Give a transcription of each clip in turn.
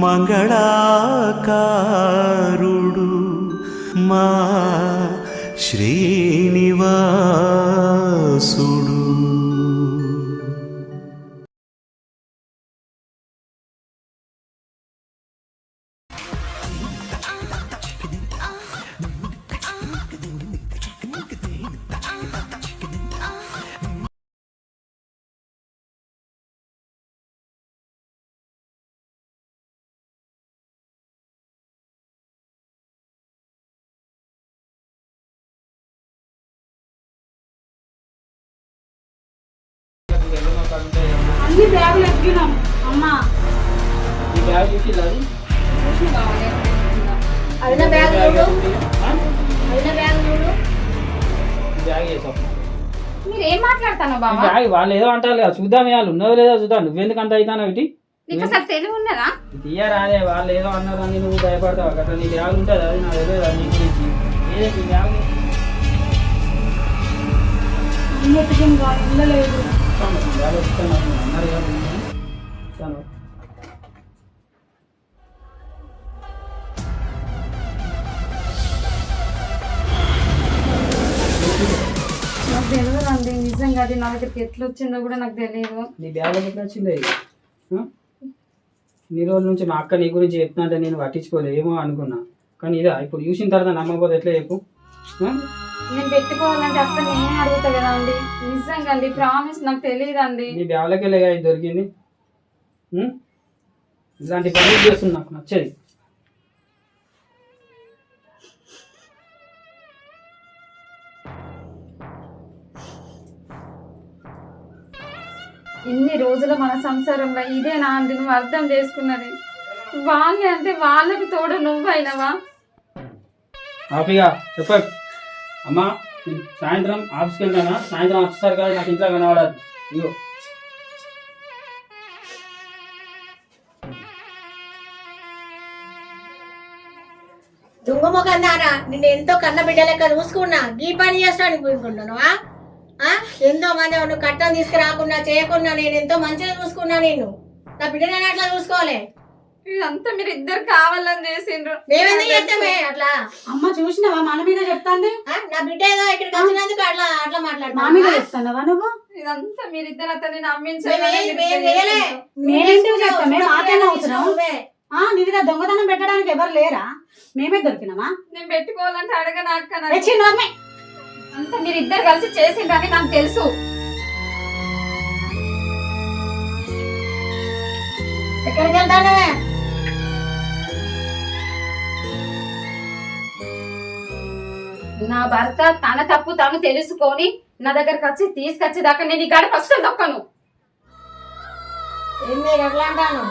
మంగళాకారుడు మా శ్రీనివాసుడు. అన్ని బ్యాగులు ఎక్కినాం అమ్మా. ఈ బ్యాగ్ చూసి అదిన బ్యాగ్ చూడు, అదిన బ్యాగ్ చూడు. బ్యాగ్ వేసాం. మీరు ఏం మాట్లాడతాను బాబా? బ్యాగ్ వాళ్ళు ఏదో అంటారు కదా, చూద్దాం వాళ్ళు ఉన్నదో లేదో చూద్దాం. నువ్వెందుకు అంత అవుతాను ఇటు నీకు అసలు తెలివి ఉన్నదా? తీయరాదే, వాళ్ళు ఏదో అన్నారు అని నువ్వు భయపడతావు కదా. నీ బ్యాగ్ ఉంటుంది, అది నాకు తెలియదు నీ గురించి. ఏదైతే బ్యాగ్ వెళ్ళలేదు. బ్యాగ్ వస్తాను అన్నారు కదా. నాకు తెలియదు అండి, నిజంగా అది నా దగ్గరికి ఎట్లా వచ్చిందో కూడా నాకు తెలియదు. నీ బ్యాగ్ ఎట్లా వచ్చింది? నీ రోజుల నుంచి మా అక్క నీ గురించి చెప్తున్నా అంటే నేను పట్టించుకోలేమో అనుకున్నా, కానీ ఇదా ఇప్పుడు చూసిన తర్వాత నమ్మకపోతే ఎట్లా చెప్పు? నేను పెట్టుకోవాలంటే అసలు నేను అడుగుతా కదా అండి. నిజంగా అండి, ప్రామిస్ నాకు తెలియదు అండి. నీ బ్యాగ్లోకి వెళ్ళగా ఇది దొరికింది. ఇలాంటి పనులు చేస్తుంది, నాకు నచ్చేది. ఇన్ని రోజుల మన సంసారంలో ఇదేనా అండి నువ్వు అర్థం చేసుకున్నది? వాళ్ళే అంటే వాళ్ళకి తోడు నువ్వైనవా? హ్యాపీగా చెప్ప అమ్మా. సాయంత్రం ఆఫీస్కి వెళ్తానా? సాయంత్రం వచ్చేసరి కాదు నాకు ఇంట్లో కనబడాలి. ఇగో దుంగముఖందారా, నిన్ను ఎంతో కన్న బిడ్డ లెక్క చూసుకున్నా, గీ పని చేస్తానికి పోనుకుంటున్నావా? ఎంతో మంది నువ్వు కట్టం తీసుకురాకుండా చేయకుండా నేను ఎంతో మంచిగా చూసుకున్నా. నేను నా బిడ్డని అట్లా చూసుకోవాలి. ఇదంతా మీరు ఇద్దరు కావాలని చేసిండ్రు. మేమెందుకు చేస్తామే అట్లా? అమ్మ చూసినావా మన మీద చెప్తాంది? నా బిడ్డ ఏదో ఇక్కడికి వచ్చినందుకు అట్లా అట్లా మాట్లాడుతా. మా మీద చెప్తావా నువ్వు? ఇదంతా మీరిద్దరు అతన్ని మేమేందుకు చెప్తామే? మాకేనా అవసరం? నీ దగ్గర దొంగతనం పెట్టడానికి ఎవరు లేరా? మేమే దొరికినామా? నేను పెట్టుకోవాలంటే అడగనాక అంతా మీరిద్దరు కలిసి చేసిండ్రని నాకు తెలుసు. ఎక్కడికి వెళ్తానే? నా భర్త తన తప్పు తాను తెలుసుకొని నా దగ్గరకు వచ్చి తీసుకొచ్చేదాకా నేను ఈ గడప అస్సలు దొక్కను. ఏంది ఎట్లా అంటాను?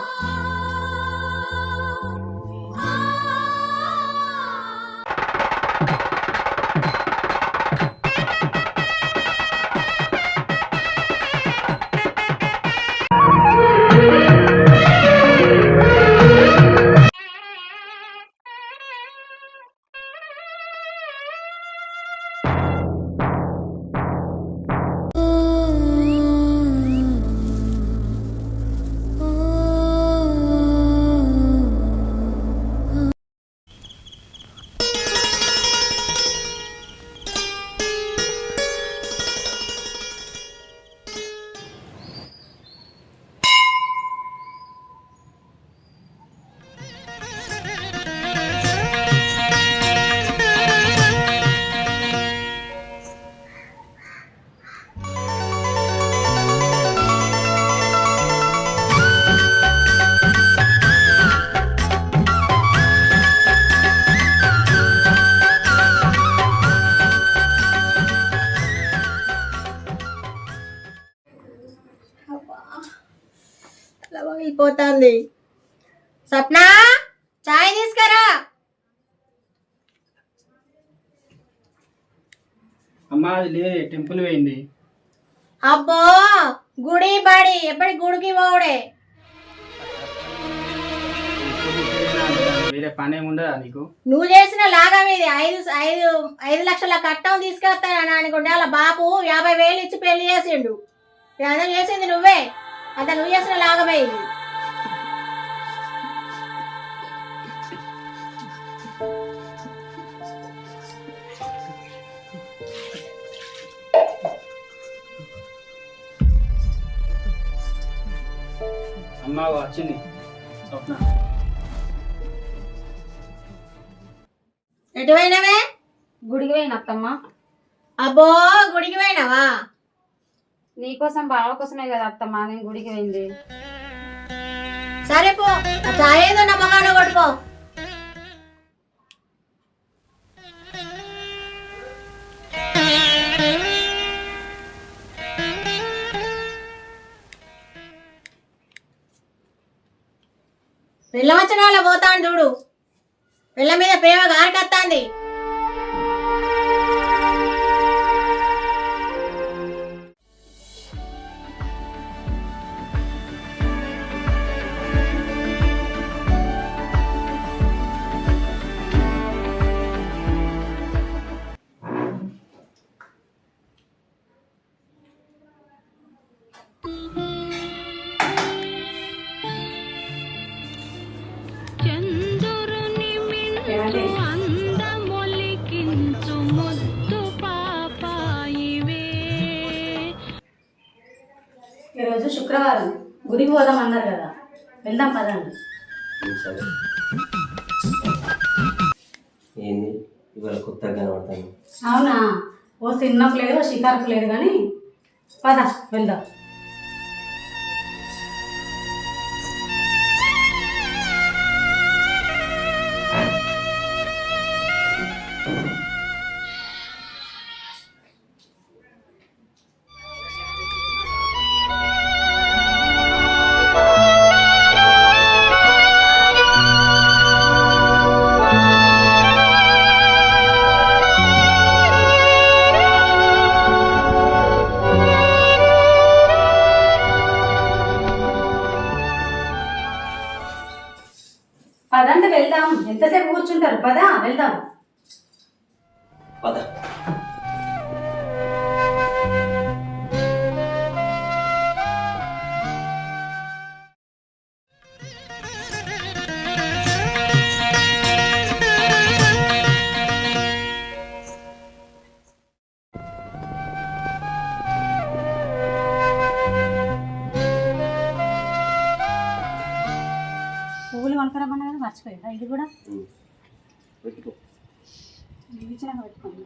పోతాంది. సప్న, చాయ్ తీసుకురా. అమ్మా అది లేదు, టెంపుల్ పోయింది. అబ్బో గుడి బడి ఎప్పటి గుడికి పోవుడే. వేరే పని ఏముండదా నీకు? నువ్వు చేసిన లాగం ఇది. 5 లక్షల కట్టం తీసుకొస్తాను అనుకుంటే అలా బాపు 50,000 ఇచ్చి పెళ్లి చేసిండు. అదే చేసింది నువ్వే. అంత నువ్వు చేసిన లాగమే ఇది. అమ్మ వచ్చింది స్వప్న. ఎటు పోయినవే? గుడికి పోయిన అత్తమ్మ. అబ్బో గుడికి పోయినావా? నీకోసం బావ కోసమే కదా అత్తమ్మ నేను గుడికి పోయింది. సరే పో, ఆ చాయ్ ఏదో నా మొగాన కొట్టుకో. పిల్ల వచ్చిన వాళ్ళ పోతాను చూడు, పిల్ల మీద ప్రేమ గారికత్తాంది. ఈరోజు శుక్రవారం గుడికి పోదాం అన్నారు కదా, వెళ్దాం పదండి. సరే ఏంది ఇవాళ కొత్తగా కనబడతాను. అవునా, ఓ సినిమాకు లేదు ఓ షికారుకు లేదు కానీ పద వెళ్దాం. పదండి వెళ్దాం, ఎంతసేపు కూర్చుంటారు, పదా వెళ్దాం. పద పువ్వులు కొనుక్కరమన్నా కదా మర్చిపోయిందా, ఇది కూడా పెట్టుకో. ఇచ్చినాక పెట్టుకోండి.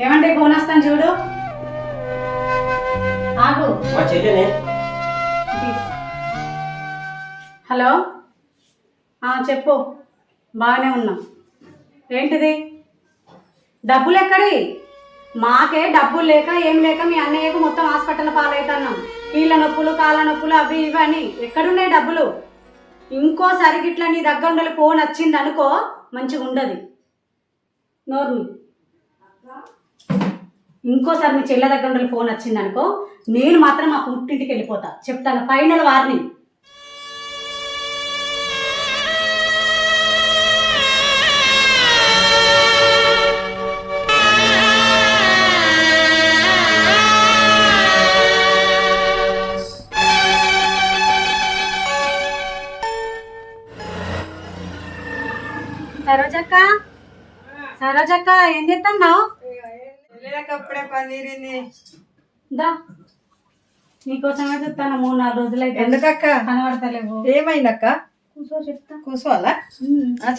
ఏమంటే ఫోన్ వస్తాను చూడు, ఆగు. మా చెల్లెనే. హలో, చెప్పు. బాగానే ఉన్నాం. ఏంటిది? డబ్బులు ఎక్కడి? మాకే డబ్బులు లేక ఏం లేక మీ అన్నయ్యకు మొత్తం హాస్పిటల్ పాలవుతున్నాం. కీళ్ళ నొప్పులు కాళ్ళ నొప్పులు అవి ఇవి అని. ఎక్కడున్నాయి డబ్బులు? ఇంకోసారి ఇట్లా నీ దగ్గర ఉండాలి ఫోన్ వచ్చింది అనుకో, మంచిగా ఉండదు. నోర్మి, ఇంకోసారి మీ చెల్లె దగ్గర ఉండాలి ఫోన్ వచ్చింది అనుకో, నేను మాత్రం మా పుట్టింటికి వెళ్ళిపోతా. చెప్తాను, ఫైనల్ వార్నింగ్. సరోజక్క, సరోజక్క ఏం చేస్తున్నావు? అప్పుడే పనిరింది. దా, నీకోసమే చెప్తాను. 3-4 రోజులైతే. ఎందుకక్క కనబడతలేవు. ఏమైందక్క? కూర్చో చెప్తా. కూర్చోవాలా?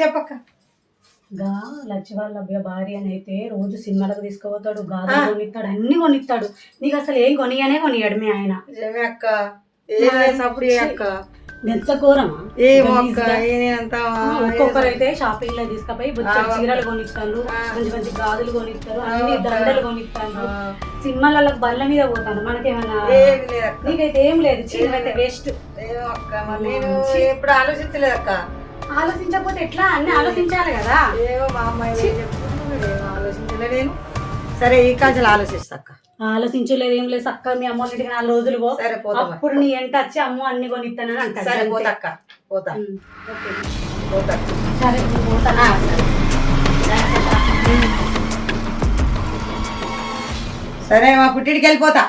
చెప్పక్క. గా లచ్చి వాళ్ళ భార్య అయితే రోజు సినిమాలకు తీసుకుపోతాడు, గాజు కొనిస్తాడు, అన్ని కొనిస్తాడు. నీకు అసలు ఏం కొనియనే కొనియాడు మీ ఆయన. నిజమే అక్క, ఏమైనప్పుడు అక్క ఎంత ఘోరమా ఏమో అక్క గలీజ్గా. నేనంతా ఒక్కొక్కరైతే షాపింగ్ లో తీసుకుపోయి బుచ్చడి చీరలు కొనిస్తారు, మంచి మంచి గాజులు కొనిస్తారు, అన్ని దండలు కొనిస్తారు. సినిమాలలో బండ్ల మీద పోతాను, మనకేమన్నా ఏమి లేదక్క నీకైతే ఏం లేదు, చీరలైతే వేస్ట్. ఏమో అక్క మరి నేను ఎప్పుడు ఆలోచించలేదు అక్క. ఆలోచించకపోతే ఎట్లా, అన్ని ఆలోచించాలి కదా. ఏమో మా అమ్మాయి ఏం చెప్తుందో ఏమో ఆలోచించలే నేను. సరే ఈ కాజలు ఆలోచిస్తా అక్క. ఆలోచించలేదు ఏం లేదు, చక్కగా మీ అమ్మ ఇంటికి 4 రోజులు పో, సరే పోతా మరి. అప్పుడు నీ ఎంట వచ్చి అమ్మ అన్ని కొనిస్తానని అంటాడు. సరే అంతే. పోతా అక్క పోతా ఓకే. పోతా. సరే నేను పోతానా? సరే మా పుట్టిడికి వెళ్ళిపోతా.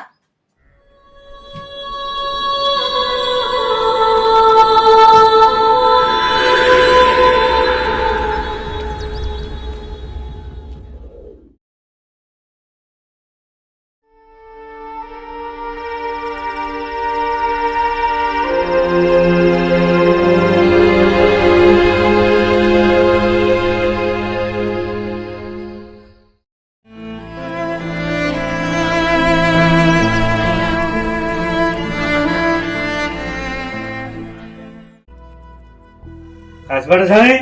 కాసిపడ స్వామి,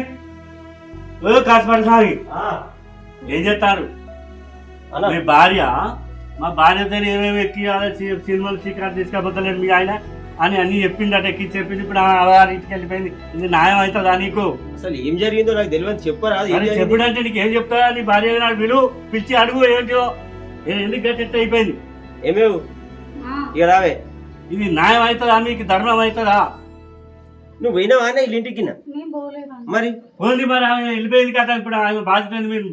ఓ కాసిపడ స్వామి, ఏం చేస్తారు? అన్న మీ భార్య మా భార్యతో ఏమేమి ఎక్కి సినిమాలు షికారు తీసుకపోతలేడు మీ ఆయన అని అన్ని చెప్పిందట, ఎక్కి చెప్పింది. ఇప్పుడు ఆవిడ ఇంటికి వెళ్ళిపోయింది. ఇది న్యాయం అవుతుందా నీకు? అసలు ఏం జరిగిందో నాకు తెలియదు, చెప్పరా? చెప్పుడంటే నీకు ఏం చెప్తా? నీ భార్య నాకు పిలిచి అడుగు ఏంటో, ఎందుకు గట్టి అయిపోయింది? ఏమేవు ఇక రావే. ఇది న్యాయం అవుతుందా? మీకు ధర్మం అవుతుందా? నువ్వు పోయినావా అన్న వీళ్ళ ఇంటికి? నేను పోలేదండి. మరి పోంది, మరి ఆమె వెళ్ళిపోయింది కదా. ఇప్పుడు ఆమె బాధ్యత మీరు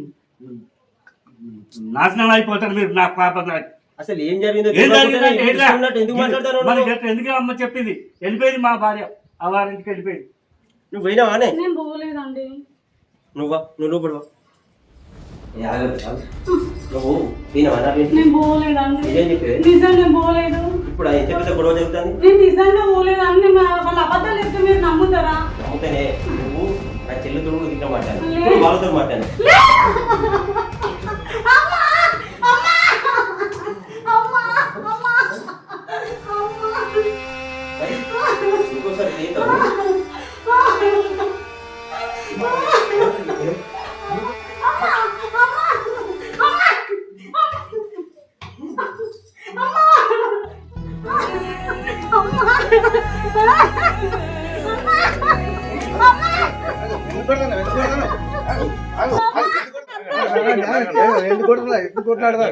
నాశనం అయిపోతారు. మీరు నాకు పాపం. అసలు ఏం జరిగిందో ఏం జరిగిందంటే తెలియకుండా ఏంట్రా? ఉన్నట్టు ఎందుకు మాట్లాడతావు మరి నువ్వు? ఎట్లా ఎందుకు అమ్మ చెప్పింది? వెళ్ళిపోయింది మా భార్య, ఆ వారింటికి వెళ్ళిపోయింది. నువ్వు పోయినావా అనే? నేను పోలేదండి. నువ్వు లోపల వా. నువ్వు పోయినావా నా ఇంటికి? నేను పోలేదండి, నిజం చెప్పేది. నిజంగా పోలేదు. ఇప్పుడు ఎంత పెద్ద గొడవ జరుగుతుంది. నేను నిజంగా పోలేదండి. వాళ్ళ అబద్ధాలు చెప్తే మీరు నమ్ముతారా? నమ్ముతానే. నువ్వు నా చెల్లితో కూడా తిట్ట మాట్లాడు, ఇప్పుడు వాళ్ళతో మాట్లాడు. ఇంకోసారి చేద్దాం.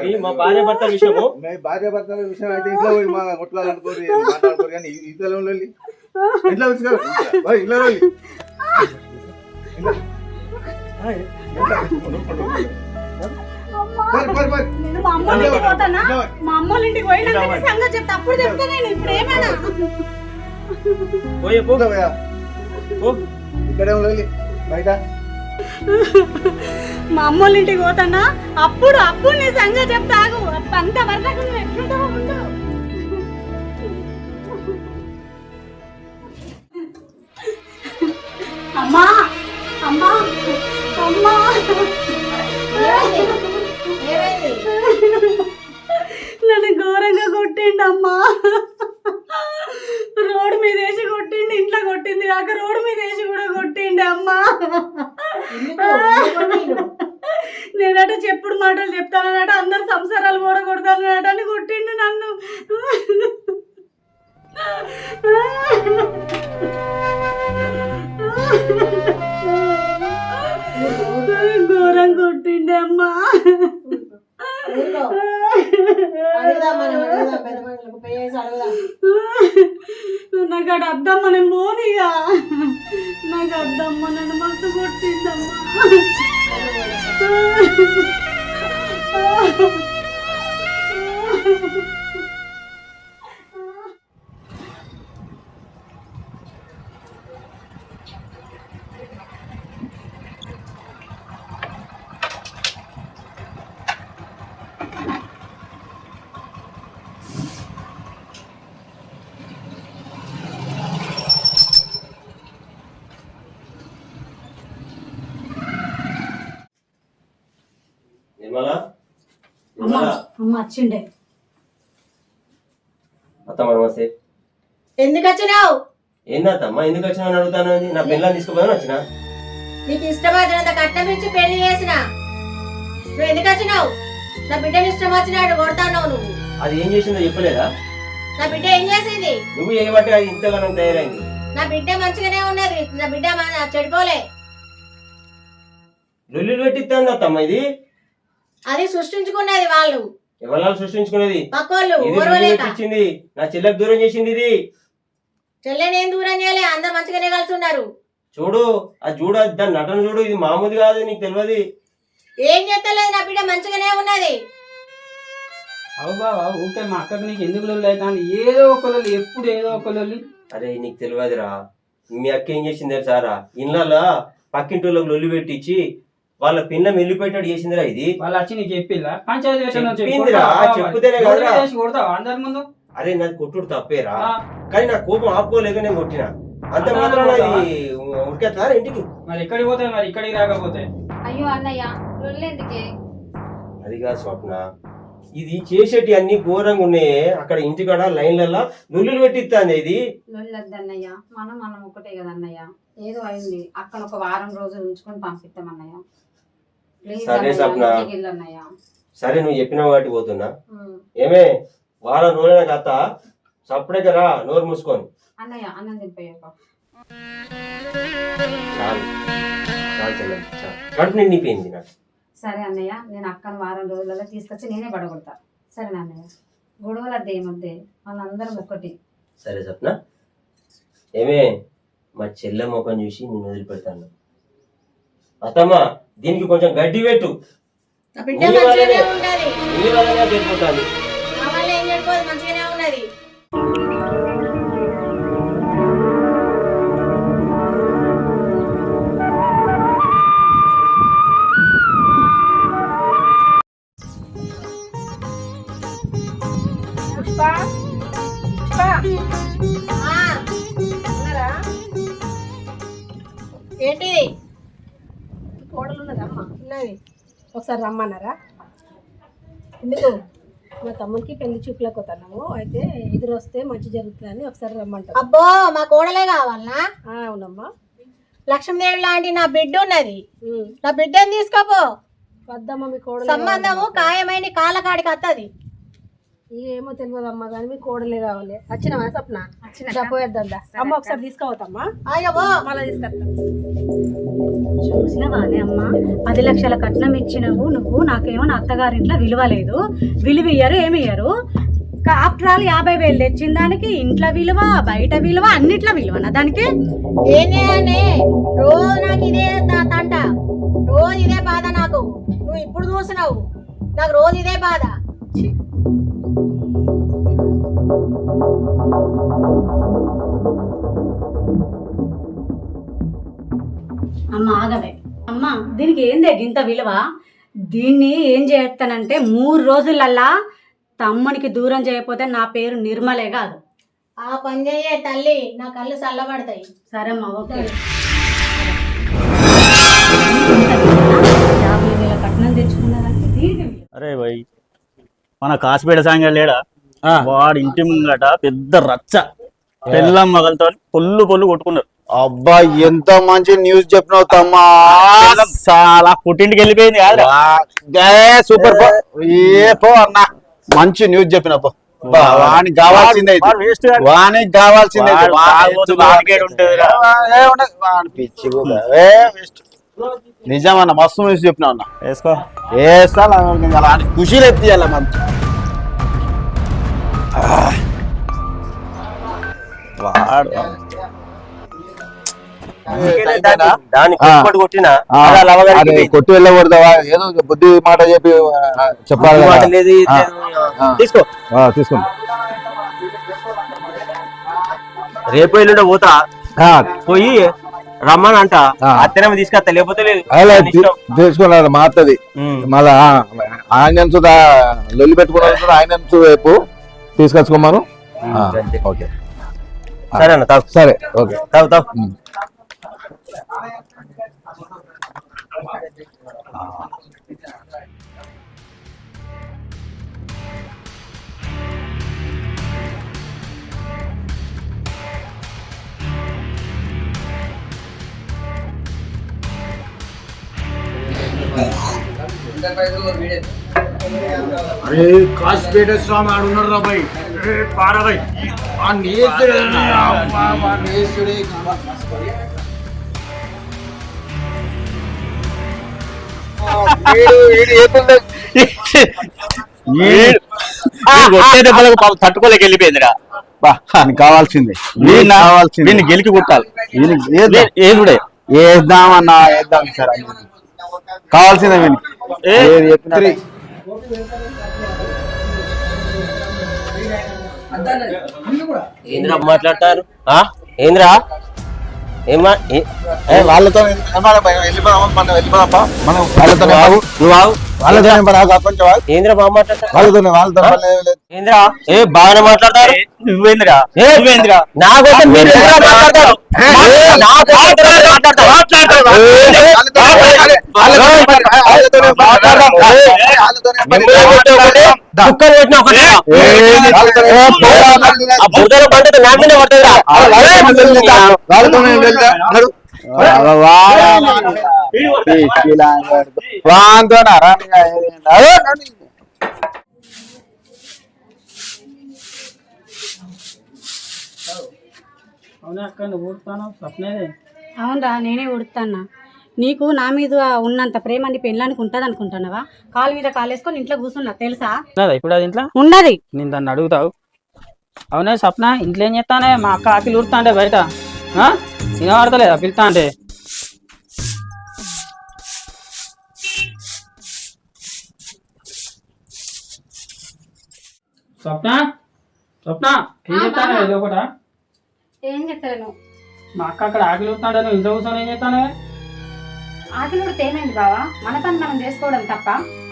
ఇది మా భార్య భర్తల విషయము. భార్య భర్తల విషయం అయితే ఇంట్లో పోయి మా కొట్టుకోవాలనుకోరు, మాట్లాడుకోరు. కానీ ఇంట్లో వెళ్ళి ఇంట్లో వచ్చి ఇంట్లో వెళ్ళి నేను మా అమ్మ ఇంటికి పోతానా? మా అమ్మ ఇంటికి పోయినాక సంగతి చెప్తా, అప్పుడు చెప్తా. నేను ఇప్పుడు ఏమైనా పోయే పో. పో. ఇక్కడే వెళ్ళి బయట మా అమ్మ ఇంటికి పోతానా? అప్పుడు అప్పుడు నీ సంగతి చెప్తాగు. అంత వరకు నువ్వు ఎట్లుంటావో ఉండు. అమ్మా అమ్మా అమ్మా, నన్ను ఘోరంగా కొట్టిండమ్మా. రోడ్డు మీద వేసి కొట్టిండి, ఇంట్లో కొట్టింది కాక రోడ్డు మీద వేసి కూడా కొట్టిండి అమ్మా. నేనట చెప్పుడు మాటలు చెప్తానట, అందరు సంసారాలు కూడా కొడతానట అని కొట్టిండు నన్ను. ఘోరం కొట్టిండే అమ్మా. నాకు అక్కడ అద్దమ్మ, నేను పోనీగా. నాకు అద్దమ్మ నన్ను మస్తు కొట్టిందమ్మా. అమ్మ వచ్చిండే. అత్తమ్మ నమస్తే. ఎందుకు వచ్చినావు? ఏందమ్మా ఎందుకు వచ్చినా అని అడుగుతాను నా పిల్లల్ని తీసుకుపోయాను వచ్చిన నీకు ఇష్టం వచ్చినంత కట్నం ఇచ్చి పెళ్లి చేసిన నువ్వు ఎందుకు వచ్చినావు? నా బిడ్డని ఇష్టం వచ్చినాడు కొడతావు నువ్వు. అది ఏం చేసిందో చెప్పలేదా? నా బిడ్డ ఏం చేసింది? నువ్వు ఏమంటే అది ఇంతగానో తయారైంది. నా బిడ్డ మంచిగానే ఉన్నది, నా బిడ్డ చెడిపోలే. లొల్లులు పెట్టిస్తాను అత్తమ్మ ఇది. అది సృష్టించుకున్నది వాళ్ళు. ఎవరు సృష్టించుకునేది? పక్కోళ్ళు ఇది పెట్టించింది. నా చెల్లెకు దూరం చేసింది ఇది. చెల్లెని ఏం దూరం చేయలే, అందరు మంచిగానే కలిసి ఉన్నారు. చూడు అది చూడు, దాని నటన చూడు, ఇది మామూలు కాదు, నీకు తెలియదు. ఏం చేస్తలేదు, నా బిడ్డ మంచిగానే ఉన్నది. అవు బావా ఊకే మా అక్కకి నీకు ఎందుకు లొల్లి అవుతాను? ఏదో ఒక లొల్లి, ఎప్పుడు ఏదో ఒక లొల్లి. అరే నీకు తెలియదురా, మీ అక్క ఏం చేసింది సారా, ఇళ్ళ పక్కింటోళ్ళకి లొల్లి పెట్టించి వాళ్ళ పిల్ల వెళ్ళిపోయేటట్టు చేసిందిరా. ఇది వాళ్ళు వచ్చి నీకు చెప్పిల్లా? పంచాయతీ చెప్తేనే కదా కొడతావా అందరి ముందు? అరే నాది కొట్టుడు తప్పేరా, కానీ నా కోపం ఆపుకోలేక నేను కొట్టినా అంత మాత్రం. ఉరికేస్తారా ఇంటికి? మరి ఎక్కడికి పోతాయి, మరి ఇక్కడికి రాకపోతే? అయ్యో అన్నయ్య లొల్లెందుకే? అదిగా స్వప్న, ఇది చేసేటి అన్ని ఘోరంగా ఉన్నాయే. అక్కడ ఇంటికాడ లైన్లలో లొల్లులు పెట్టిస్తాంది. ఇది లొల్లొద్దన్నయ్య, మనం ఒకటే కదా అన్నయ్య. ఏదో అయింది, అక్కడ ఒక వారం రోజులు ఉంచుకొని పంపిస్తాం అన్నయ్య. ప్లీజ్ సరే స్వప్న, అన్నయ్య. సరే నువ్వు చెప్పిన వాటి పోతున్నా. ఏమే వారం రోజులైన కథ సప్పుడే రా, నోరు మూసుకొని. అన్నయ్య అన్నం తినిపోయాక చాలు చాలు చెల్లె, చాలు, కడుపు నిండిపోయింది నాకు. సరే అన్నయ్య, నేను అక్కను వారం రోజులలో తీసుకొచ్చి నేనే పడగొడతా. సరే అన్నయ్య, గొడవలు అద్దే ఏమొద్దే, వాళ్ళందరం ఒక్కటి. సరే స్వప్న, ఏమే మా చెల్లె ముఖం చూసి నేను వదిలిపెడతాను. అత్తమ్మ దీనికి కొంచెం గడ్డి పెట్టు, నా బిడ్డ మంచిగానే ఉన్నది. నీ వల్లనే సరిపోతాను. నా వల్ల ఏం చెడిపోదు, మంచిగానే ఉన్నది. ఏంటిది? కోడలు ఉన్నదమ్మా? ఉన్నది. ఒకసారి రమ్మన్నారా? ఎందుకు? మా తమ్ముడికి పెళ్లి చూపులకు పోతున్నాము, అయితే ఎదురు వస్తే మంచి జరుగుతుందని ఒకసారి రమ్మంటారు. అబ్బో మా కోడలే కావాలనా? అవునమ్మా. లక్ష్మీదేవి లాంటి నా బిడ్డ ఉన్నది, నా బిడ్డని తీసుకోపో. వద్దమ్మా, మీ కోడలు సంబంధము ఖాయమైన కాలకాడికి వస్తుంది. ఏమో తెలియదమ్మా, కానీ మీ కోడలే కావాలి. వచ్చినవా స్వప్న? పోయేద్దా అమ్మ, ఒకసారి తీసుకుపోతామ్మా. అయ్యో మళ్ళీ తీసుకొస్తాం. చూసిన వాళ్ళే అమ్మ, 10 లక్షల కట్నం ఇచ్చినవు నువ్వు, నాకేమో నా అత్తగారింట్లో విలువ లేదు, విలువ ఇయ్యరు ఏమి ఇయ్యరు. ఆఫ్టర్ ఆల్ 50,000 తెచ్చిన దానికి ఇంట్లో విలువ, బయట విలువ, అన్నిట్లో విలువనా దానికి? ఏం చేయాలి? రోజు నాకు ఇదే తంట, రోజు ఇదే బాధ. నాకు నువ్వు ఇప్పుడు చూసినావు, నాకు రోజు ఇదే బాధ. అమ్మ ఆగవే అమ్మ, దీనికి ఏందే గింత విలువ? దీన్ని ఏం చేస్తానంటే 3 రోజులల్లా తమ్మునికి దూరం చేయకపోతే నా పేరు నిర్మలే కాదు. ఆ పని చెయ్యే తల్లి, నా కళ్ళు చల్లబడతాయి. సరే అమ్మ, ఓకే. 50,000 కట్నం తెచ్చుకున్నదానికి దీనికి విలువ. అరే భయ్, మన కాసిపేట సాంగ లేడా, వాడు ఇంటి ముంగట పెద్ద రచ్చ, పెళ్ళం మగలతో పొల్లు కొట్టుకున్నారు. అబ్బా ఎంత మంచి న్యూస్ చెప్పినావు తమ్మా. చాలా పుట్టింటికి వెళ్ళిపోయింది కాదు. సూపర్ పో అన్న, మంచి న్యూస్ చెప్పినావు. వానికి కావాల్సిందే, వానికి కావాల్సిందే. నిజమన్న, మస్తు న్యూస్ చెప్పినావు అన్న. వేస్తా ఖుషీలు ఎత్తియాల మంచి. కొట్టి వెళ్ళకూడదావా? ఏదో బుద్ధి మాట చెప్పి చెప్పాలి. తీసుకో తీసుకోండి. రేపు ఎల్లుండి పోతా, పోయి రమ్మని అంట. అత్తనే తీసుకొస్తా, లేకపోతే తీసుకున్నారు మాత్తది. మళ్ళా ఆయన లొల్లి పెట్టుకున్నారు, ఆయన వైపు తీసుకొచ్చుకోమను. ఓకే సరే అన్న, తాగు. సరే ఓకే, తాగు. అరే కాసిపేట స్వామి ఆడున్నారు రా భయ్ పారబాయ్ ఆ నేచుడే అమ్మా నేచుడే వచ్చే దెబ్బలకు పాపం తట్టుకోలేక వెళ్ళిపోయిందిరా కావాల్సిందే దీన్ని గెలికి కొట్టాలి ఏదుడే వేద్దామన్నా వేద్దాం సార్ కావాల్సిందే ఏంద్రా మాట్లాడతారు ఏంద్రా ఏమా వాళ్ళతో వెళ్ళిపోదాం మనం వెళ్ళిపోదాం మనం వాళ్ళతో ఏంద్రా బాగా మాట్లాడతారు వాళ్ళతో ఏంద్రా బాగానే మాట్లాడతారు నువ్వేంద్రా నా కోసం మీరు ఎందుకురా మాట్లాడతారు నా కుక్కలు పెట్టిన బుద్ధలో పండుగ నా మీద పడుతుందా అవునా అక్క నువ్వు ఊరుతాను స్వప్నేదే. అవునరా నేనే ఉడుతాన్నా. నీకు నా మీద ఉన్నంత ప్రేమ నీ పెళ్ళానికి ఉంటుంది అనుకుంటున్నావా? కాలు మీద కాలేసుకొని ఇంట్లో కూర్చున్నా తెలుసా? ఉన్నదా ఇప్పుడు అది ఇంట్లో ఉన్నది. నేను దాన్ని అడుగుతావు. అవునే స్వప్న ఇంట్లో ఏం చేస్తానే? మా అక్క ఆకిలు ఊరుతా అంటే బయట వినబడతలేదా పిలుతా అంటే? స్వప్న స్వప్న ఏం చెప్తానే ఇది ఒకట? ఏం చెప్తాను? మా అక్క అక్కడ ఆకిలి ఊరుతాంటే నువ్వు ఇంట్లో కూర్చొని ఏం చేస్తానే? ఆకలి కూడా ఏమైంది బావా? మన పని మనం చేసుకోవడం తప్ప?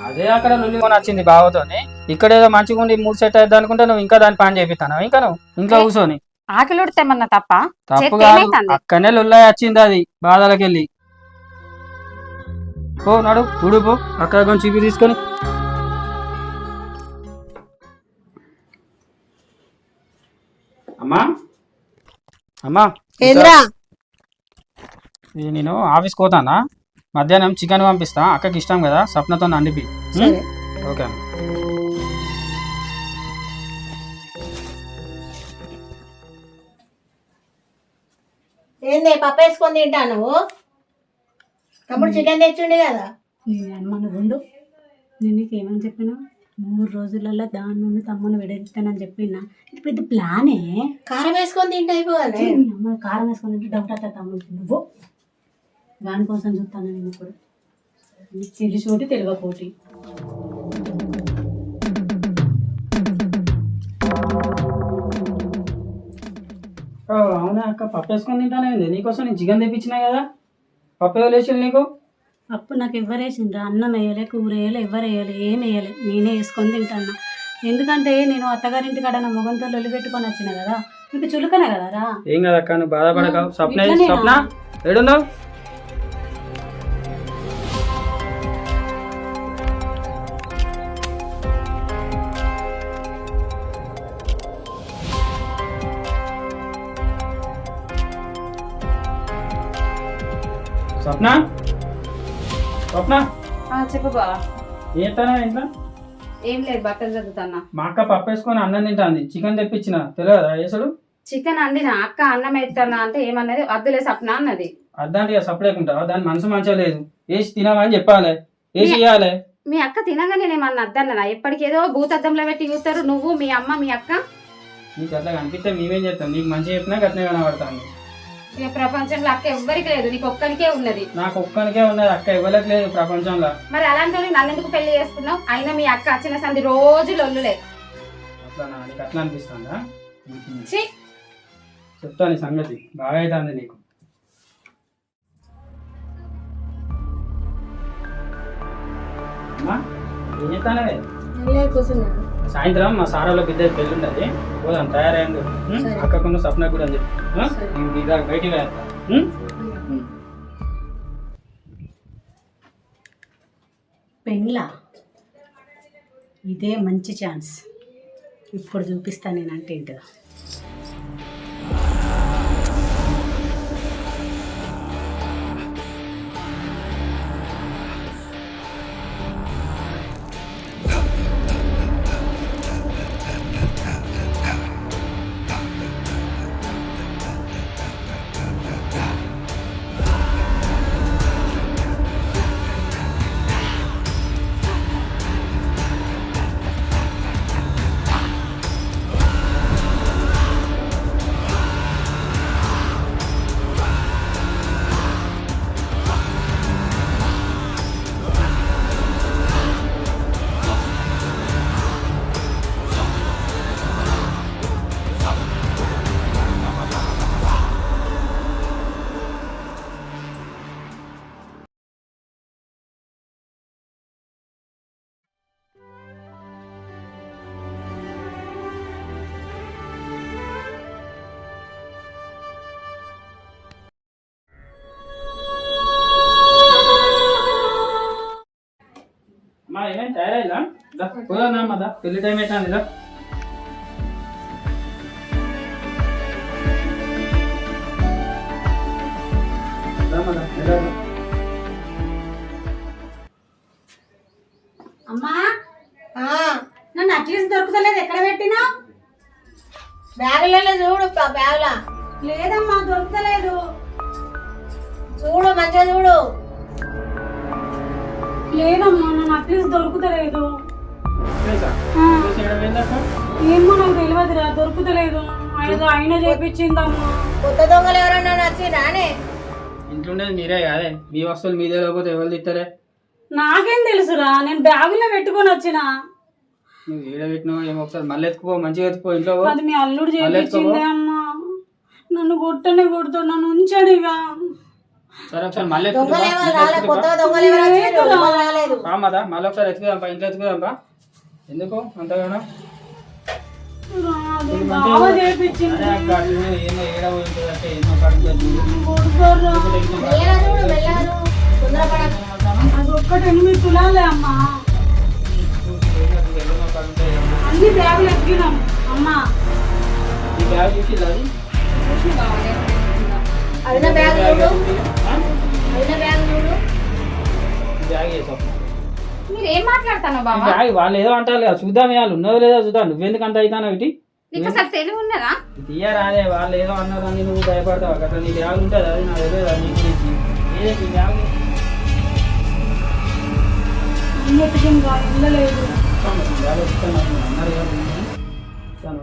అదే అక్కడ నుండి వచ్చింది బావతోని. ఇక్కడ ఏదో మంచిగా ఉండి 3 సెట్ అవుతుంది అనుకుంటే నువ్వు ఇంకా దాని పని చేపిస్తాను. ఇంకా నువ్వు ఇంట్లో కూర్చొని ఆకలి ఉడితేమన్నా తప్ప? తప్పు కాదు, అక్కడనే లొల్లాయి వచ్చింది అది బాధలకి వెళ్ళి. పో నడు ఉడుపో అక్కడ కొంచెం చీపి తీసుకొని. అమ్మా అమ్మా నేను ఆఫీస్కి పోతానా, మధ్యాహ్నం చికెన్ పంపిస్తా. అక్కకి ఇష్టం కదా, స్వప్నతో అండిపి. ఓకే ఏంది పప్పు వేసుకొని తింటా నువ్వు? తమ్ముడు చికెన్ తెచ్చిండి కదా. మన రెండు నేను నీకు ఏమని చెప్పినా? 3 రోజులలో దాని నుండి తమ్ముని విడదీస్తానని చెప్పినా. ఇది పెద్ద ప్లానే. కారం వేసుకొని తింటే అయిపోవాలి. అమ్మ కారం వేసుకొని తింటే డౌట్ అవుతా తమ్ముడికి. నువ్వు దానికోసం చూస్తాను నేను ఇప్పుడు. తెలిసోటి తెలియకోటి. అవునా అక్క పప్పు వేసుకొని తింటానే ఉంది. నీకోసం నేను చికెన్ తెప్పించినా కదా. పప్పు ఎవరు వేసాను నీకు? పప్పు నాకు ఎవరేసిండ్రా? అన్నం వేయలే, కూర వేయలే, ఎవరు వేయలే, ఏం వేయలే. నేనే వేసుకొని తింటాను. ఎందుకంటే నేను అత్తగారింటి కాడ నా మొగంతో లొల్లి పెట్టుకొని వచ్చిన కదా. మీకు చులకనే కదరా. ఏం కదా అక్క నువ్వు బాధపడక. స్వప్న ఏడున్నావు? స్వప్న స్వప్న చెప్పు బావా. ఏం చేస్తానా ఇంట్లో? ఏం లేదు, బట్టలు చదువుతాన్నా. మా అక్క పప్పు వేసుకొని అన్నం తింటాంది. చికెన్ తెప్పించిన తెలియదా వేసుడు? చికెన్ అండిన అక్క అన్నం వేస్తానా అంటే ఏమన్నది? వద్దులే సప్న అన్నది. అద్దాంటి సపడేకుంటావా? దాని మనసు మంచిగా లేదు. వేసి తినమని చెప్పాలి, వేసి ఇవ్వాలి. మీ అక్క తినగానే నేనేమన్నా అద్దన్నదా? ఎప్పటికేదో భూతద్దంలో పెట్టి చూస్తారు నువ్వు, మీ అమ్మ, మీ అక్క. నీకు అట్లా కనిపిస్తే మేమేం చేస్తాం? నీకు మంచిగా చెప్పినా గట్నే కనబడతాను. ఇక ప్రపంచంలో అక్క ఎవ్వరికి లేదు, నీకు ఒక్కరికే ఉన్నది. నాకు ఒక్కనికే ఉన్నది అక్క, ఇవ్వలేక లేదు ప్రపంచంలో. మరి అలాంటి నన్ను ఎందుకు పెళ్లి చేసుకున్నావు? అయినా మీ అక్క వచ్చిన సంది రోజు లొల్లులే. అట్లా నీకు అట్లా అనిపిస్తుందా? చెప్తా నీ సంగతి. బాగా అవుతుంది నీకు. అమ్మా ఏం చెప్తానే? సాయంత్రం మా సారాలో బిడ్డ పెళ్ళి ఉన్నది, పోదాం తయారైంది. అక్కకున్న సప్న కూడా అని చెప్పి ఇదాకా బయటికి వేస్తా. పెళ్ళా? ఇదే మంచి ఛాన్స్. ఇప్పుడు చూపిస్తాను నేనంటే ఏంటో. పోదామా పెళ్లి టైం అవుతుంది రా. అమ్మా ఆ, నన్ను అట్లీస్ట్ దొరుకుతలేదు, ఎక్కడ పెట్టినా? బ్యాగులలో చూడు బ్యాగులా లేదమ్మా దొరుకుతలేదు. చూడు మంచిగా చూడు. లేదమ్మా నన్ను అట్లీస్ట్ దొరుకుతలేదు. తెలుసా? ఆ, తెలుసా ఇక్కడ పోయిందక్క? ఏమో నాకు తెలియదురా, దొరుకుతలేదు. ఏదో అయినా చేపించిందమ్మా. కొత్త దొంగలు ఎవరన్నా వచ్చి రానే. ఇంట్లో ఉండేది మీరే కాదే, మీ వస్తువులు మీదే లేకపోతే ఎవరు తిట్టారే? నాకేం తెలుసురా, నేను బ్యాగులో పెట్టుకొని వచ్చిన. నువ్వు ఏడ పెట్టినావు ఏమో, ఒకసారి మళ్ళీ ఎత్తుకుపో, మంచిగా ఎత్తుకో ఇంట్లో పో. అది మీ అల్లుడు మళ్ళీ ఎత్తుకోపో. చేపించిందే అమ్మా. నన్ను కొట్టనే కొడుతాడు, నన్ను ఉంచాడుగా. సరే ఒకసారి మళ్ళీ దొంగలు ఎవరు రాలే, కొత్త దొంగలు ఎవరు వచ్చారు? దొంగలు రాలేదు. రామదా మళ్ళీ ఒకసారి ఎత్తుకుదాంపా, ఇంట్లో ఎత్తుకుదాంపా. ఎందుకు అంతగానో? రాదు, బాగా చేపించింది. అరే అక్క అటు ఏమో ఏడ పోయింది అంటే ఎన్నో కాడుగా మెల్లగా చూడు, మెల్లగా చూడు. తొందరపడకు. అది ఒక్కటి 8 తులాలే అమ్మా. అన్ని బ్యాగులు ఎక్కినాం అమ్మా. ఈ బ్యాగ్ చూసి అది అయిన బ్యాగ్ చూడు, అయిన బ్యాగ్ చూడు. బ్యాగ్ వేసాం. మీరు ఏం మాట్లాడతాను బాబా? బ్యాగ్ వాళ్ళు ఏదో అంటారు కదా, చూద్దాం వాళ్ళు ఉన్నదో లేదో చూద్దాం. నువ్వెందుకు అంత అవుతాను ఇటు నీకు అసలు తెలివి ఉన్నదా? తీయరాదే, వాళ్ళు ఏదో అన్నారు అని నువ్వు భయపడతావు అక్కడ. నీ బ్యాగ్ ఉంటుంది అది నాకు తెలియదు నీ గురించి. ఏదైతే ఈ బ్యాగ్ అన్నిటికీ ఇంకా వెళ్ళలేదు. బ్యాగ్ వస్తాను అన్నారు కదా ఇస్తాను.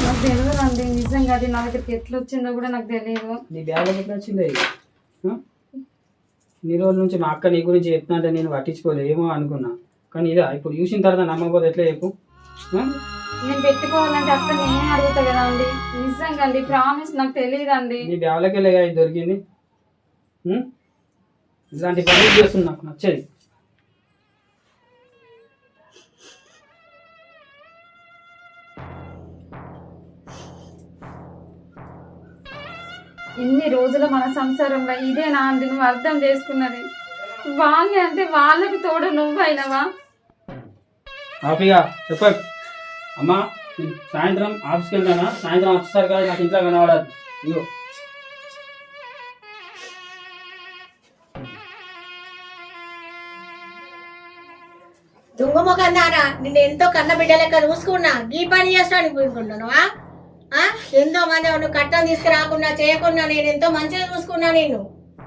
నాకు తెలియదు అండి, నిజంగా అది నా దగ్గరికి ఎట్లా వచ్చిందో కూడా నాకు తెలియదు. నీ బ్యాగ్ ఎట్లా వచ్చింది? ఇన్ని రోజుల నుంచి మా అక్క నీ గురించి చెప్తున్నా అంటే నేను పట్టించుకోలేదు, ఏమో అనుకున్నా. కానీ ఇదా ఇప్పుడు చూసిన తర్వాత నమ్మకపోతే ఎట్లా చెప్పు? నేను పెట్టుకోవాలంటే అసలు నేనే అడుగుతా కదా అండి. నిజంగా అండి, ప్రామిస్ నాకు తెలియదు అండి. నీ బ్యాగ్లోకి వెళ్ళగా ఇది దొరికింది. ఇలాంటి పనులు చేస్తుంది నాకు నచ్చేది. ఇన్ని రోజుల మన సంసారంలో ఇదేనా అండి నువ్వు అర్థం చేసుకున్నది? వాళ్ళే అంటే వాళ్ళకి తోడు నువ్వైనవా? హ్యాపీగా చెప్ప అమ్మా, సాయంత్రం ఆఫీస్కి వెళ్తానా? సాయంత్రం వచ్చేసరి కాదు నాకు ఇంట్లో కనబడదు. ఇగో దుంగ ముఖం దానా, నిన్ను ఎంతో కన్న బిడ్డ లెక్క చూసుకున్నా, ఈ పని చేస్తానికి పోయినుకుంటున్నావా? ఎంతో మంది నువ్వు కట్టం తీసుకురాకుండా చేయకుండా నేను ఎంతో మంచిగా చూసుకున్నా. నేను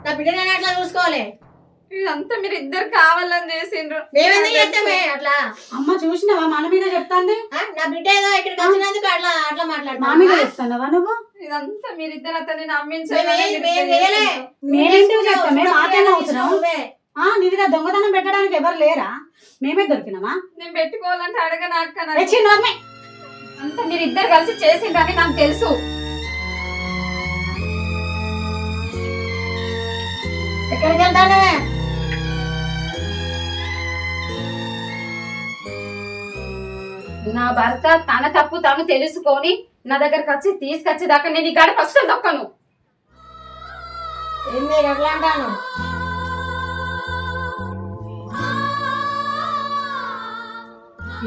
నా బిడ్డని అట్లా చూసుకోవాలి. ఇదంతా మీరు ఇద్దరు కావాలని చేసిండ్రు. మేమెందుకు చేస్తామే అట్లా? అమ్మ చూసినావా మన మీద చెప్తాంది? నా బిడ్డ ఏదో ఇక్కడికి వచ్చినందుకు అట్లా అట్లా మా మీద మాట్లాడుతున్నా. చెప్తానవా నువ్వు? ఇదంతా మీరిద్దరు అతన్ని మేమేం చేయలే. మేమేంటి చెప్తామే? మాకేం అవసరం? నువ్వే. నీ దగ్గర దొంగతనం పెట్టడానికి ఎవరు లేరా? మేమే దొరికినామా? నేను పెట్టుకోవాలంటే అడగను అక్క. తెచ్చి నోర్మే. అంతా మీరిద్దరు కలిసి చేసిండ్రని నాకు తెలుసు. ఎక్కడికి వెళ్తానే? నా భర్త తన తప్పు తాను తెలుసుకొని నా దగ్గరకు వచ్చి తీసుకొచ్చేదాకా నేను ఈ గడప అస్సలు దొక్కను. ఏంది ఎట్లా అంటాను?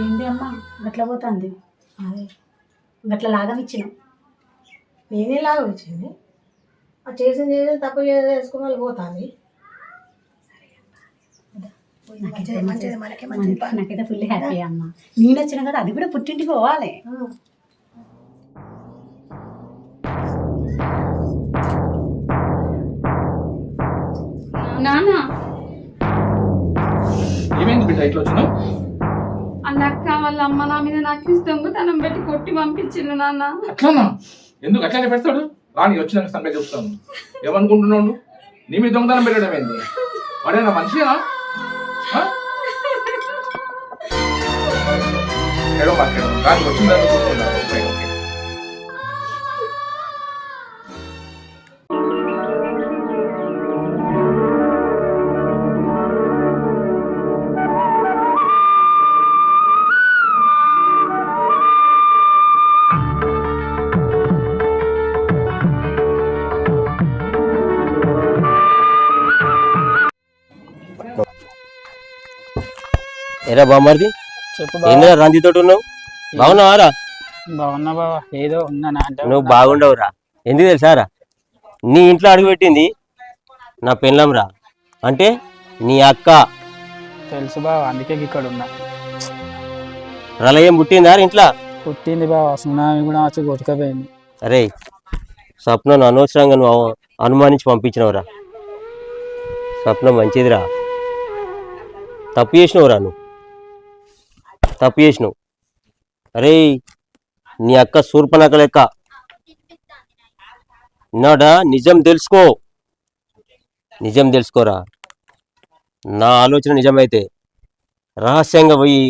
ఏంటి అమ్మా గట్ల పోతుంది? అదే గట్ల లాగం ఇచ్చినాం. నేనేలాగా వచ్చింది చేసింది తప్పు చేసుకుని వాళ్ళు పోతుంది. నాకైతే ఫుల్ హ్యాపీ అమ్మ. నేను వచ్చిన కదా, అది కూడా పుట్టింటికి పోవాలి. నాన్న ఏమైంది బిడ్డ ఇట్లా వచ్చినావు? అన్న అక్క వాళ్ళ అమ్మ నా మీద నాకు దొంగతనం పెట్టి కొట్టి పంపించిండు నాన్న. అట్లానా? ఎందుకు అట్లానే పెడతాడు? రాని వచ్చినాక సంగతి చెప్తాను. ఏమనుకుంటున్నావు? నీ మీద దొంగతనం పెట్టడం ఏంది? వాడేనా మనిషినా? ఏడో మాట్లాడు, రాని వచ్చిందని చూసుకున్నాను. Okay okay. ఏరా బామ్మర్ది చెప్పు ఏంద్రా రందితోటి ఉన్నావు బాగున్నావారా? బాగున్నా బావా, ఏదో ఉన్నానా అంటే నువ్వు బాగుండవురా. ఎందుకు తెలుసారా, నీ ఇంట్లో అడుగుపెట్టింది నా పెళ్ళంరా, అంటే నీ అక్క. తెలుసు బావా, అందుకే ఇక్కడ ఉన్నా. ప్రళయం పుట్టిందా ఇంట్లో? పుట్టింది బావా, సునామీ కూడా వచ్చి కొట్టుకపోయింది. అరే స్వప్నం అనవసరంగా నువ్వు అనుమానించి పంపించినవురా. స్వప్నం మంచిదిరా, తప్పు చేసినవురా, నువ్వు తప్పు చేసినావు. అరే నీ అక్క శూర్పణఖ లెక్క. నాడా నిజం తెలుసుకో, నిజం తెలుసుకోరా. నా ఆలోచన నిజమైతే రహస్యంగా పోయి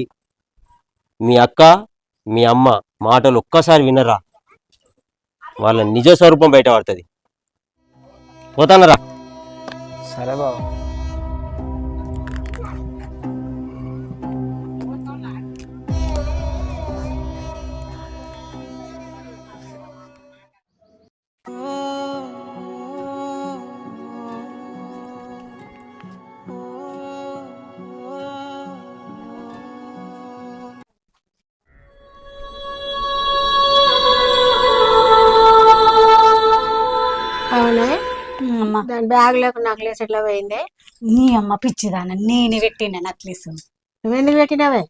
మీ అక్క మీ అమ్మ మాటలు ఒక్కసారి వినరా, వాళ్ళ నిజ స్వరూపం బయట పడుతుంది. పోతానరా. సరే బావా. అవునా? అమ్మ దాని బ్యాగ్ లోకి నక్లెస్ ఎట్లా పోయింది? నీ అమ్మ పిచ్చిదాన, నేనే పెట్టిన నక్లెస్. నువ్వెందుకు పెట్టినావే?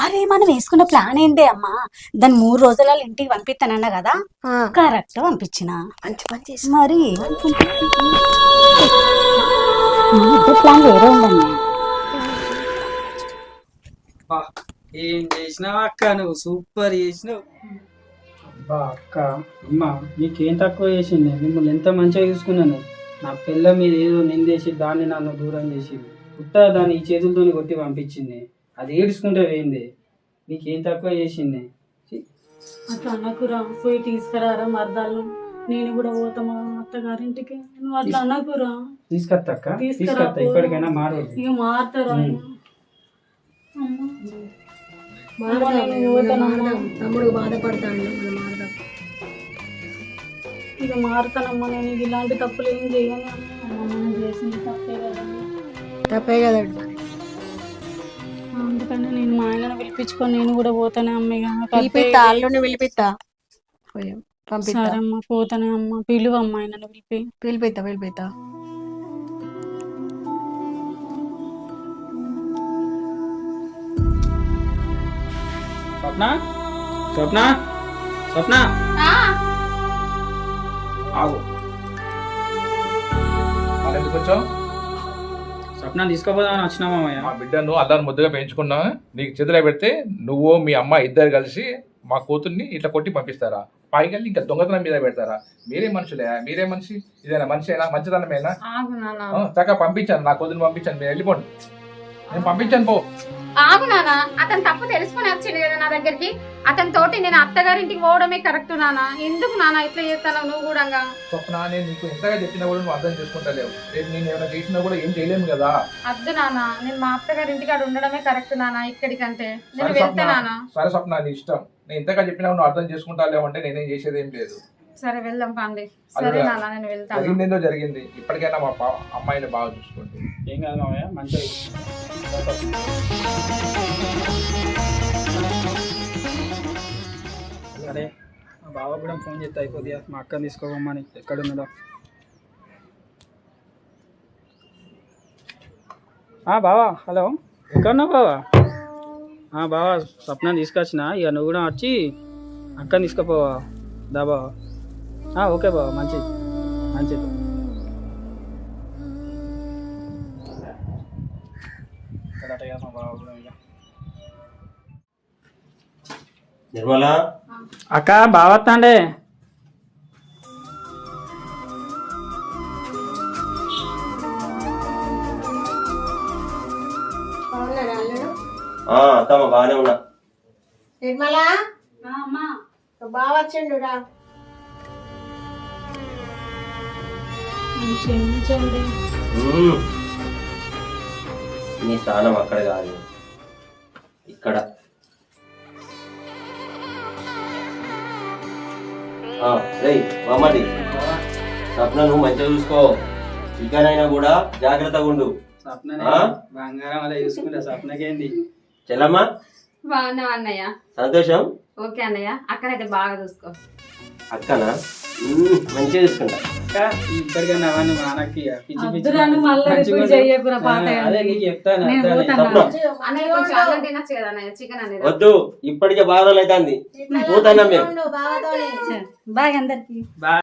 అరే మనం వేసుకున్న ప్లాన్ ఏంటి అమ్మా, దాన్ని 3 రోజులలో ఇంటికి పంపిస్తానన్నా కదా, కరెక్ట్ పంపించిన. మంచి పని చేసి మరి ప్లాన్ వేరే ఉందండి. ఏం చేసినావు అక్క, నువ్వు సూపర్ చేసినావు. అబ్బా అక్క, అమ్మ నీకేం తక్కువ చేసింది? మిమ్మల్ని ఎంత మంచిగా చూసుకున్నాను. నా పిల్ల మీద ఏదో నిందేసి దాన్ని నన్ను దూరం చేసింది. పుట్టా దాన్ని ఈ చేతులతో కొట్టి పంపించింది. అది ఏడుచుకుంటే పోయింది. నీకేం తక్కువ చేసింది? అట్లా అన్నకురా, పోయి తీసుకురారా మర్దాలు, నేను కూడా పోతామా అత్తగారింటికి. నువ్వు అట్లా అన్నకురా. తీసుకొస్తా అక్క, తీసుకొస్తా. ఇప్పటికైనా మారదు. ఇక మారుతారా? తమ్ముడు బాధపడతాడు. ఇక మారుతానమ్మా, నేను ఇలాంటి తప్పులు ఏం చేయను. మనం చేసింది తప్పే కదా, తప్పే కదా. అందుకని నేను మా ఆయనను పిలిపించుకొని నేను కూడా పోతానే అమ్మ. పిలిపిస్తా, అల్లుని పిలిపిస్తా. సరే అమ్మ, పోతానే అమ్మ. పిలువమ్మ ఆయనను పిలిపిస్తా. స్వప్న, స్వప్న, స్వప్న, ఆగు. వాళ్ళు ఎందుకు వచ్చావు? స్వప్న తీసుకోపోదామని వచ్చినామయ్య. మా బిడ్డను అల్లాన్ని ముద్దుగా పెంచుకున్నా, నీకు చేతిలో పెడితే నువ్వు మీ అమ్మ ఇద్దరు కలిసి మా కూతుర్ని ఇట్లా కొట్టి పంపిస్తారా? పైగా ఇంకా దొంగతనం మీద పెడతారా? మీరే మనుషులే, మీరే మనిషి. ఇదేనా మనిషి అయినా మంచితనమేనా? చక్కగా పంపించాను, నా కూతుర్ని పంపించాను. మీరు వెళ్ళిపోండి, నేను పంపించాను. పో. ఆగు నాన్న, అతను తప్పు తెలుసుకొని వచ్చిండు కదా నా దగ్గరికి. అతని తోటి నేను అత్తగారింటికి పోవడమే కరెక్ట్ నాన్న. ఎందుకు నాన్న ఇట్లా చేస్తాను? నువ్వు కూడా స్వప్న, నేను నీకు ఎంతగా చెప్పినా కూడా నువ్వు అర్థం చేసుకుంటలేవు. రేపు నేను ఏమైనా చేసినా కూడా ఏం చేయలేము కదా. అద్దు నాన్న, నేను మా అత్తగారింటికి అక్కడ ఉండడమే కరెక్ట్ నాన్న, ఇక్కడికంటే నేను సరే వెళ్తే నాన్న. సరే స్వప్న, నీ ఇష్టం. నేను ఎంతగా చెప్పినా నువ్వు అర్థం చేసుకుంటాలేవు అంటే నేనేం చేసేది ఏం లేదు. సరే వెళ్దాం పండి. సరే నాన్న, నేను వెళ్తాను. జరిగిందేందో జరిగింది. ఇప్పటికైనా మా అమ్మాయిని బాగా చూసుకోండి. ఏం కాదు మామయ్య, మంచిగా. అరే మా బావ కూడా ఫోన్ చేస్తే అయిపోద్ది, మా అక్కని తీసుకోమని. ఎక్కడున్నాడో. బావా, హలో, ఎక్కడున్నావు బావా? బావా, స్వప్న తీసుకొచ్చిన. ఇక నువ్వు కూడా వచ్చి అక్కని తీసుకుపోవా. దా బావా. ఓకే బావా, మంచిది మంచిది. మా బావ కూడా ఇక. నిర్మల, అక్క బావత్తాండే. అత్తమ్మ బాగానే ఉన్నా. నిర్మలా, అమ్మా బాగా వచ్చిండు రా. క్షమించండి. నీ స్థానం అక్కడ కాదు, ఇక్కడ. మామది, స్వప్న నువ్వు మంచిగా చూసుకో. ఇకనైనా కూడా జాగ్రత్తగా ఉండు. స్వప్ననే బంగారం అలా చూసుకుంటా. స్వప్నకేంది చెల్లమ్మా బాగున్నావు అన్నయ్య. సంతోషం. ఓకే అన్నయ్య, అక్కనైతే బాగా చూసుకో. అక్కనా మంచిగా చూసుకుంటా. ఇప్పటికన్నా అవన్నీ మా నాన్నకి పిచ్చి పిచ్చి అద్దురాను మళ్ళా రిపీట్ చెయ్యకురా పాత అదే నీకు చెప్తాను నేను అర్థం పోతాను. లేదు. అన్నయ్య కొంచెం అన్నం తినచ్చు కదా అన్నయ్య, చికెన్ అనేది. వద్దు, ఇప్పటికే బాగా రోజులు అవుతుంది. పోతాన్నా మేము. బావతోనే బాయ్ అందరికి బాయ్.